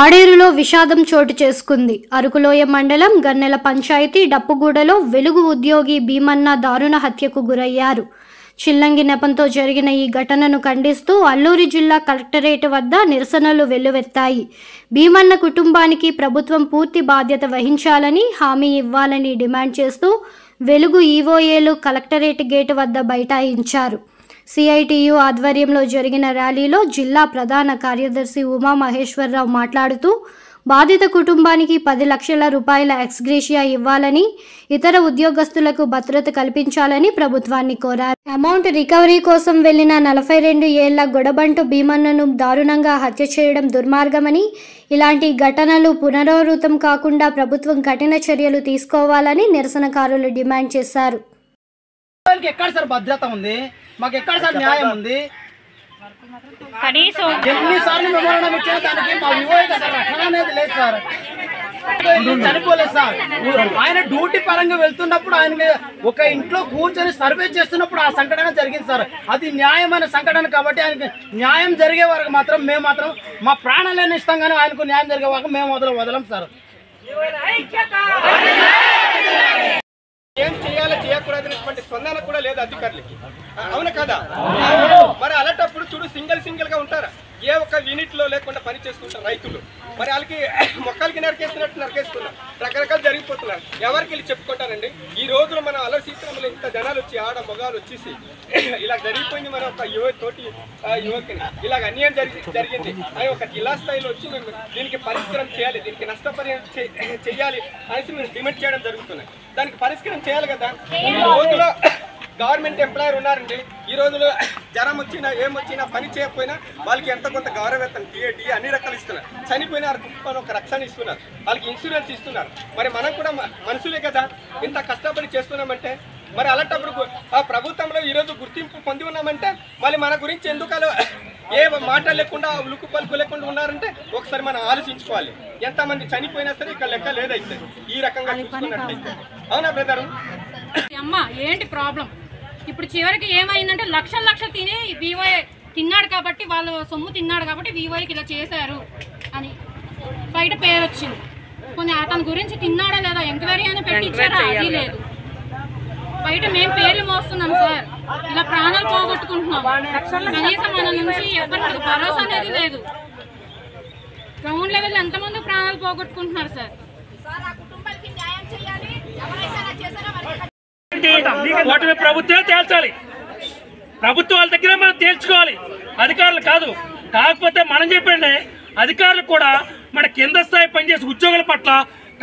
పాడేరులో విషాదం చోటు చేసుకుంది. అరకులోయ మండలం గన్నెల పంచాయతీ డప్పుగూడలో వెలుగు ఉద్యోగి భీమన్న దారుణ హత్యకు గురయ్యారు. చిల్లంగి నెపంతో జరిగిన ఈ ఘటనను ఖండిస్తూ అల్లూరి జిల్లా కలెక్టరేట్ వద్ద నిరసనలు వెల్లువెత్తాయి. భీమన్న కుటుంబానికి ప్రభుత్వం పూర్తి బాధ్యత వహించాలని హామీ ఇవ్వాలని డిమాండ్ చేస్తూ వెలుగు ఈవోఏలు కలెక్టరేట్ గేటు వద్ద బైఠాయించారు. సిఐటియు ఆధ్వర్యంలో జరిగిన ర్యాలీలో జిల్లా ప్రధాన కార్యదర్శి ఉమా మహేశ్వరరావు మాట్లాడుతూ బాధిత కుటుంబానికి 10 లక్షల రూపాయల ఎక్స్గ్రేషియా ఇవ్వాలని, ఇతర ఉద్యోగస్తులకు భద్రత కల్పించాలని ప్రభుత్వాన్ని కోరారు. అమౌంట్ రికవరీ కోసం వెళ్లిన 42 ఏళ్ల గొడబంటు భీమన్నను దారుణంగా హత్య చేయడం దుర్మార్గమని, ఇలాంటి ఘటనలు పునరావృతం కాకుండా ప్రభుత్వం కఠిన చర్యలు తీసుకోవాలని నిరసనకారులు డిమాండ్ చేశారు. ఎక్కడ సార్ భద్రత ఉంది? మాకు ఎక్కడ సార్ న్యాయం ఉంది? కనీసం ఎన్నిసార్లు మెమోరాండం ఇచ్చినా దానికి మా వివోఏ రక్షణ అనేది లేదు సార్. చనిపోలేదు సార్. ఆయన డ్యూటీ పరంగా వెళ్తున్నప్పుడు ఆయన ఒక ఇంట్లో కూర్చొని సర్వే చేస్తున్నప్పుడు ఆ సంఘటన జరిగింది సార్. అది న్యాయమైన సంఘటన కాబట్టి ఆయనకి న్యాయం జరిగే వరకు మాత్రం మేము మాత్రం మా ప్రాణాలను ఇస్తాం, కానీ ఆయనకు న్యాయం జరిగే వరకు మేము వదలం సార్. ఏం చేయాలో చేయకూడదనేటువంటి స్పందన కూడా లేదు అధికారులకి. అవును కదా? మరి అలాంటప్పుడు చూడు, సింగిల్ గా ఉంటారా? ఏ ఒక్క యూనిట్ లో లేకుండా పని చేసుకుంటారు రైతులు. మరి వాళ్ళకి మొక్కలకి నరికేస్తున్నారు, రకరకాలు జరిగిపోతున్నారు. ఎవరికి వెళ్ళి చెప్పుకుంటారండి? ఈ రోజులో మన అల్లరి సీతారాములు ఇంత జనాలు వచ్చి ఆడ మొగాలు వచ్చేసి ఇలా జరిగిపోయింది. మన ఒక యువకుని ఇలాగ అన్యాయం జరిగింది అని ఒక జిల్లా స్థాయిలో వచ్చి మేము దీనికి పరిష్కారం చేయాలి, దీనికి నష్టపరిహారం చేయాలి అనేసి మేము డిమాండ్ చేయడం జరుగుతున్నాయి. దానికి పరిష్కారం చేయాలి కదా. ఈ రోజులో గవర్నమెంట్ ఎంప్లాయర్ ఉన్నారండి. ఈ రోజులో జ్వరం వచ్చినా ఏమొచ్చినా పని చేయకపోయినా వాళ్ళకి ఎంత కొంత గౌరవేతనం టీఏ అన్ని రకాలు ఇస్తున్నారు. చనిపోయిన ఒక రక్షణ ఇస్తున్నారు, వాళ్ళకి ఇన్సూరెన్స్ ఇస్తున్నారు. మరి మనం కూడా మనుషులే కదా, ఇంత కష్టపడి చేస్తున్నామంటే మరి అలాంటప్పుడు ఆ ప్రభుత్వంలో ఈరోజు గుర్తింపు పొంది ఉన్నామంటే మళ్ళీ మన గురించి ఎందుకు ఏ మాట లేకుండా ఉలుకు పలుకు లేకుండా ఉన్నారంటే ఒకసారి మనం ఆలోచించుకోవాలి. ఎంతమంది చనిపోయినా సరే ఇక్కడ లెక్క లేదైతే ఈ రకంగా చూసుకున్నట్లయితే. అవునా బ్రదరు? అమ్మ ఏంటి ప్రాబ్లం? ఇప్పుడు చివరికి ఏమైందంటే లక్షలు తిని వివోఏ తిన్నాడు కాబట్టి, వాళ్ళు సొమ్ము తిన్నాడు కాబట్టి వివోఏకి ఇలా చేశారు అని బయట పేరు వచ్చింది. కొన్ని అతని గురించి తిన్నాడా లేదా ఎంక్వైరీ అని పెట్టి ఇచ్చారా? అది లేదు. బయట మేము పేర్లు మోస్తున్నాం సార్, ఇలా ప్రాణాలు పోగొట్టుకుంటున్నాం. కనీసం మన నుంచి ఎవరికి భరోసా అనేది లేదు. గ్రౌండ్ లెవెల్ ఎంతమంది ప్రాణాలు పోగొట్టుకుంటున్నారు సార్. ఓటమి ప్రభుత్వమే తేల్చాలి, ప్రభుత్వాల దగ్గర మనం తేల్చుకోవాలి, అధికారులు కాదు. కాకపోతే మనం చెప్పండి, అధికారులు కూడా మన కింద స్థాయి పనిచేసే ఉద్యోగుల పట్ల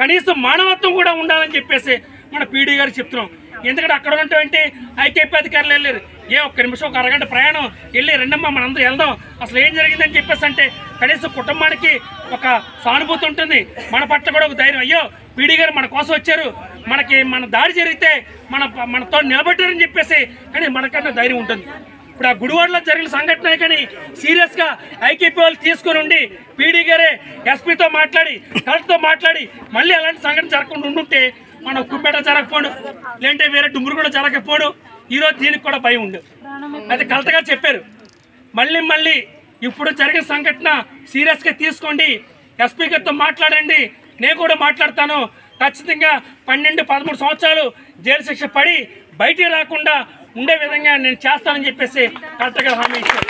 కనీసం మానవత్వం కూడా ఉండాలని చెప్పేసి మన పీడీ గారు చెప్తున్నాం. ఎందుకంటే అక్కడ ఉన్నటువంటి ఐకేపీ అధికారులు వెళ్ళారు, ఒక్క నిమిషం ఒక అరగంట ప్రయాణం వెళ్ళి రెండమ్మా మనందరూ వెళ్దాం, అసలు ఏం జరిగిందని చెప్పేసి అంటే కనీసం కుటుంబానికి ఒక సానుభూతి ఉంటుంది, మన పట్ల కూడా ఒక ధైర్యం. అయ్యో పీడీ గారు మన కోసం వచ్చారు, మన దాడి జరిగితే మనతో నిలబెట్టారని చెప్పేసి కానీ మనకన్నా ధైర్యం ఉంటుంది. ఇప్పుడు ఆ గుడివాడలో జరిగిన సంఘటన కానీ సీరియస్గా ఐకేపీ వాళ్ళు తీసుకుని ఉండి పీడీ గారే ఎస్పీతో మాట్లాడి కలెక్టర్తో మాట్లాడి మళ్ళీ అలాంటి సంఘటన జరగకుండా ఉండుంటే మన ఉక్కుపేట జరగకపోడు, లేదంటే వేరే డుమ్మురు కూడా జరగకపోడు. ఈరోజు దీనికి కూడా భయం ఉండు. అది కలెక్టర్ గారు చెప్పారు. మళ్ళీ ఇప్పుడు జరిగిన సంఘటన సీరియస్గా తీసుకోండి, ఎస్పీ గారితో మాట్లాడండి, నేను కూడా మాట్లాడతాను. ఖచ్చితంగా 12-13 సంవత్సరాలు జైలు శిక్ష పడి బయటికి రాకుండా ఉండే విధంగా నేను చేస్తానని చెప్పేసి కలెక్టర్ గారు హామీ ఇచ్చారు.